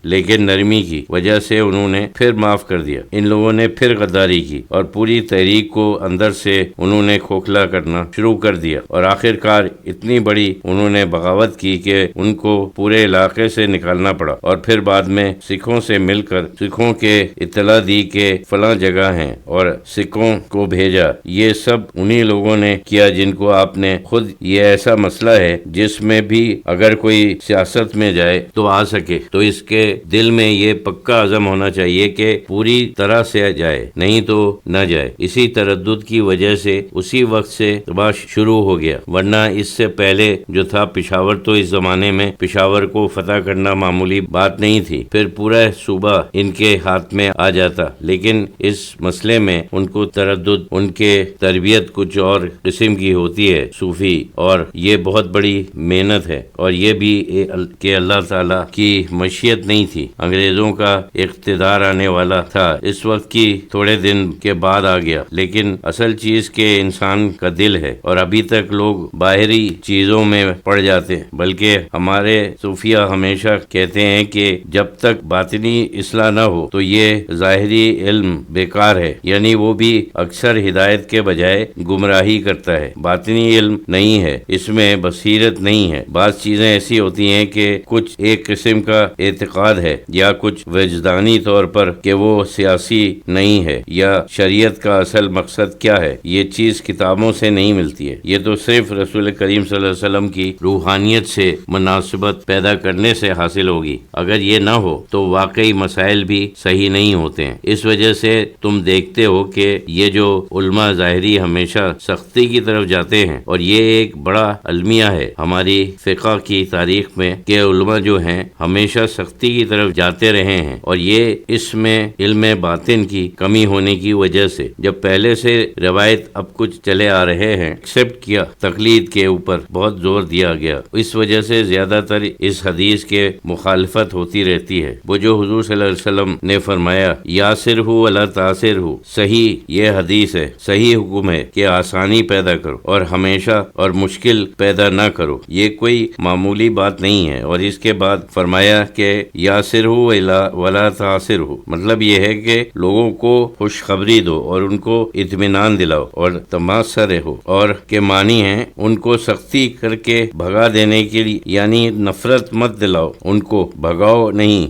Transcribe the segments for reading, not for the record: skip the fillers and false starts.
لیکن نرمی کی وجہ سے انہوں نے پھر معاف کر دیا۔ ان لوگوں نے پھر غداری کی اور پوری تحریک کو اندر سے انہوں نے کھوکھلا کرنا شروع کر دیا، اور آخر کار اتنی بڑی انہوں نے بغاوت کی کہ ان کو پورے علاقے سے نکالنا پڑا، اور پھر بعد میں سکھوں سے مل کر سکھوں کے اطلاع دی کہ فلاں جگہ ہیں اور سکھوں کو بھیجا۔ یہ سب انہی لوگوں نے کیا جن کو آپ نے خود یہ ایسا مسئلہ ہے جس میں بھی اگر کوئی سیاست میں جائے تو آ سکے، تو اس کے دل میں یہ پکا عزم ہونا چاہیے کہ پوری طرح سے جائے، نہیں تو نہ جائے۔ اسی تردد کی وجہ سے اسی وقت سے تباہ شروع ہو گیا، ورنہ اس سے پہلے جو تھا پشاور، تو اس زمانے میں پشاور کو فتح کرنا معمولی بات نہیں تھی، پھر پورا صوبہ ان کے ہاتھ میں آ جاتا۔ لیکن اس مسئلے میں ان کو تردد، ان کے تربیت کچھ اور قسم کی ہوتی ہے صوفی، اور یہ بہت بڑی محنت ہے، اور یہ بھی کہ اللہ تعالیٰ کی مشیت نہیں تھی۔ انگریزوں کا اقتدار آنے والا تھا، اس وقت کی تھوڑے دن کے بعد آ گیا، لیکن اصل چیز کے انسان کا دل ہے، اور ابھی تک لوگ باہری چیزوں میں پڑ جاتے ہیں، بلکہ ہمارے صوفیہ ہمیشہ کہتے ہیں کہ جب تک باطنی اصلاح نہ ہو تو یہ ظاہری علم بیکار ہے، یعنی وہ بھی اکثر ہدایت کے بجائے گمراہی کرتا ہے۔ باطنی علم نہیں ہے، اس میں بصیرت نہیں ہے۔ بعض چیزیں ایسی ہوتی ہیں کہ کچھ ایک قسم کا اعتقاد ہے، یا کچھ وجدانی طور پر کہ وہ سیاسی نہیں ہے، یا شریعت کا اصل مقصد کیا ہے، یہ چیز کتابوں سے نہیں ملتی ہے۔ یہ تو صرف رسول کریم صلی اللہ علیہ وسلم کی روحانیت سے مناسبت پیدا کرنے سے حاصل ہوگی۔ اگر یہ نہ ہو تو واقعی مسائل بھی صحیح نہیں ہوتے ہیں۔ اس وجہ سے تم دیکھتے ہو کہ یہ جو علماء ظاہری ہمیشہ سختی کی طرف جاتے ہیں، اور یہ ایک بڑا المیہ ہے ہماری فقہ کی تاریخ میں کہ علماء جو ہیں ہمیشہ سختی کی طرف جاتے رہے ہیں، اور یہ اس میں علم باطن کی کمی ہونے کی وجہ سے جب پہلے سے روایت اب کچھ چلے آ رہے ہیں ایکسپٹ کیا، تقلید کے اوپر بہت زور دیا گیا، اس وجہ سے زیادہ تر اس حدیث کے مخالفت ہوتی رہتی ہے۔ وہ جو حضور صلی اللہ علیہ وسلم نے فرمایا یاسر ہو ولا تاثر ہو، صحیح یہ حدیث ہے، صحیح حکم ہے کہ آسانی پیدا کرو اور ہمیشہ اور مشکل پیدا نہ کرو، یہ کوئی معمولی بات نہیں ہے۔ اور اس کے بعد فرمایا کہ یاسر ہو ولا تاثر ہو، مطلب یہ ہے کہ لوگوں کو خوشخبری دو اور ان کو اطمینان دلاؤ اور تماسا رہو، اور کے معنی ہیں ان کو سختی کر کے بھگا دینے کے لیے، یعنی نفرت مت دلاؤ، ان کو بھگاؤ نہیں۔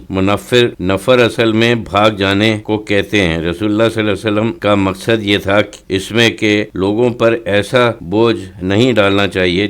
نفر اصل میں بھاگ جانے کو کہتے ہیں۔ رسول اللہ صلی اللہ علیہ وسلم کا مقصد یہ تھا اس میں کہ لوگوں پر ایسا بوجھ نہیں ڈالنا چاہیے،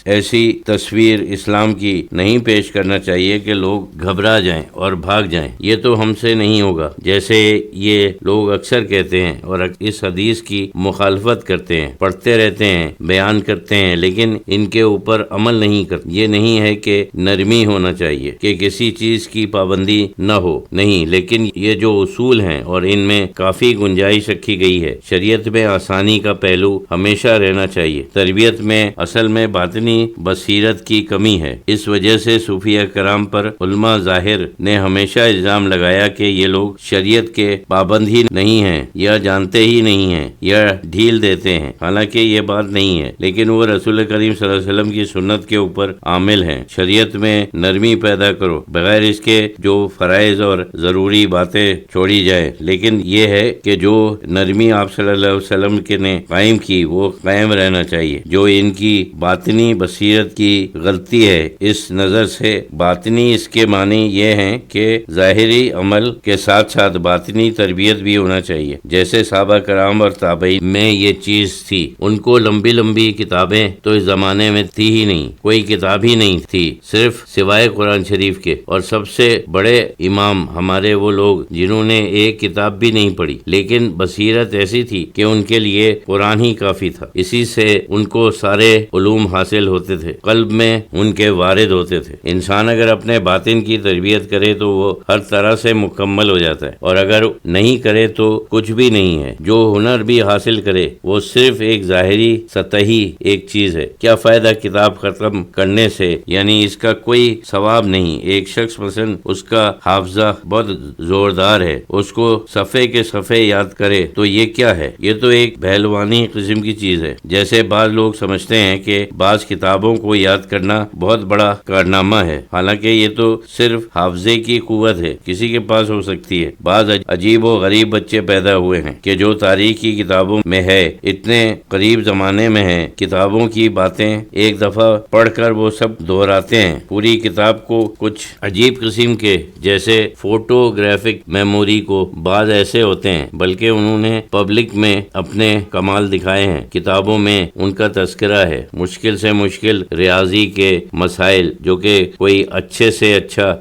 ایسی تصویر اسلام کی نہیں پیش کرنا چاہیے کہ لوگ گھبرا جائیں اور بھاگ جائیں۔ یہ تو ہم سے نہیں ہوگا، جیسے یہ لوگ اکثر کہتے ہیں اور اس حدیث کی مخالفت کرتے ہیں، پڑھتے رہتے ہیں، بیان کرتے ہیں، لیکن ان کے اوپر عمل نہیں کرتے۔ یہ نہیں ہے کہ نرمی ہونا چاہیے کہ کسی چیز کی پابندی نہ ہو، نہیں، لیکن یہ جو اصول ہیں اور ان میں کافی گنجائش رکھی گئی ہے۔ شریعت میں آسانی کا پہلو ہمیشہ رہنا چاہیے۔ تربیت میں اصل میں باطنی بصیرت کی کمی ہے، اس وجہ سے صوفیہ کرام پر علماء ظاہر نے ہمیشہ الزام لگایا کہ یہ لوگ شریعت کے پابند ہی نہیں ہیں، یا جانتے ہی نہیں ہیں، یا ڈھیل دیتے ہیں، حالانکہ یہ بات نہیں ہے، لیکن وہ رسول کریم صلی اللہ علیہ وسلم کی سنت کے اوپر عامل ہیں۔ شریعت میں نرمی پیدا کرو، بغیر اس کے جو فرائض اور ضروری باتیں چھوڑی جائیں، لیکن یہ ہے کہ جو نرمی آپ صلی اللہ علیہ وسلم کے نے قائم کی وہ قائم رہنا چاہیے۔ جو ان کی باطنی بصیرت کی غلطی ہے، اس نظر سے باطنی اس کے معنی یہ ہیں کہ ظاہری عمل کے ساتھ ساتھ باطنی تربیت بھی ہونا چاہیے، جیسے صحابہ کرام اور تابعین میں یہ چیز تھی۔ ان کو لمبی لمبی کتابیں تو اس زمانے میں تھی ہی نہیں، کوئی کتاب ہی نہیں تھی صرف سوائے قرآن شریف کے، اور سب سے بڑے امام ہمارے وہ لوگ جنہوں نے ایک کتاب بھی نہیں پڑھی، لیکن بصیرت ایسی تھی کہ ان کے لیے قرآن ہی کافی تھا، اسی سے ان کو سارے علوم حاصل ہوتے تھے، قلب میں ان کے وارد ہوتے تھے۔ انسان اگر اپنے باطن کی تربیت کرے تو وہ ہر طرح سے مکمل ہو جاتا ہے، اور اگر نہیں کرے تو کچھ بھی نہیں ہے۔ جو ہنر بھی حاصل کرے وہ صرف ایک ظاہری سطحی ایک چیز ہے۔ کیا فائدہ کتاب ختم کرنے سے، یعنی اس کا کوئی ثواب نہیں۔ ایک شخص مثلا اس کا حافظہ بہت زوردار ہے، اس کو صفحے کے صفحے یاد کرے تو یہ کیا ہے؟ یہ تو ایک پہلوانی قسم کی چیز ہے۔ جیسے بعض لوگ سمجھتے ہیں کہ بعض کتابوں کو یاد کرنا بہت بڑا کارنامہ ہے، حالانکہ یہ تو صرف حافظے کی قوت ہے کسی کے پاس ہو سکتی ہے۔ بعض عجیب و غریب بچے پیدا ہوئے ہیں کہ جو تاریخ کی کتابوں میں ہے، اتنے قریب زمانے میں ہے، کتابوں کی باتیں ایک دفعہ پڑھ کر وہ سب دہراتے ہیں۔ پوری کتاب کو کچھ عجیب قسم کے جیسے فوٹوگرافک میموری کو بعض ایسے ہوتے ہیں، بلکہ انہوں نے پبلک میں اپنے کمال دکھائے ہیں۔ کتابوں میں ان کا تذکرہ ہے، مشکل سے مشکل ریاضی کے مسائل جو کہ کوئی اچھے سے اچھا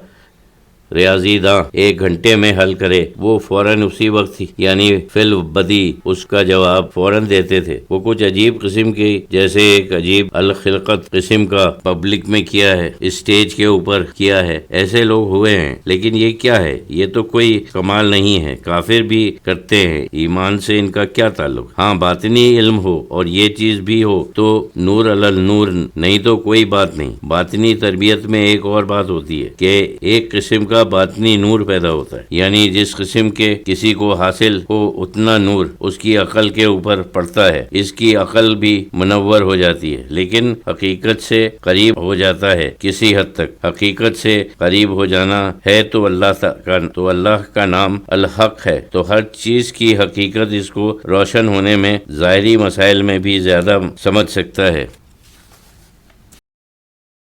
ریاضی داں 1 گھنٹے میں حل کرے، وہ فوراً اسی وقت یعنی فی البدی اس کا جواب فوراً دیتے تھے۔ وہ کچھ عجیب قسم کی جیسے ایک عجیب الخلقت قسم کا پبلک میں کیا ہے، اسٹیج کے اوپر کیا ہے، ایسے لوگ ہوئے ہیں۔ لیکن یہ کیا ہے؟ یہ تو کوئی کمال نہیں ہے، کافر بھی کرتے ہیں، ایمان سے ان کا کیا تعلق؟ ہاں باطنی علم ہو اور یہ چیز بھی ہو تو نور علی نور، نہیں تو کوئی بات نہیں۔ باطنی تربیت میں ایک اور بات ہوتی ہے کہ ایک قسم کا باطنی نور پیدا ہوتا ہے، یعنی جس قسم کے کسی کو حاصل ہو اتنا نور اس کی عقل کے اوپر پڑتا ہے، اس کی عقل بھی منور ہو جاتی ہے، لیکن حقیقت سے قریب ہو جاتا ہے کسی حد تک۔ حقیقت سے قریب ہو جانا ہے تو اللہ کا نام الحق ہے، تو ہر چیز کی حقیقت اس کو روشن ہونے میں ظاہری مسائل میں بھی زیادہ سمجھ سکتا ہے۔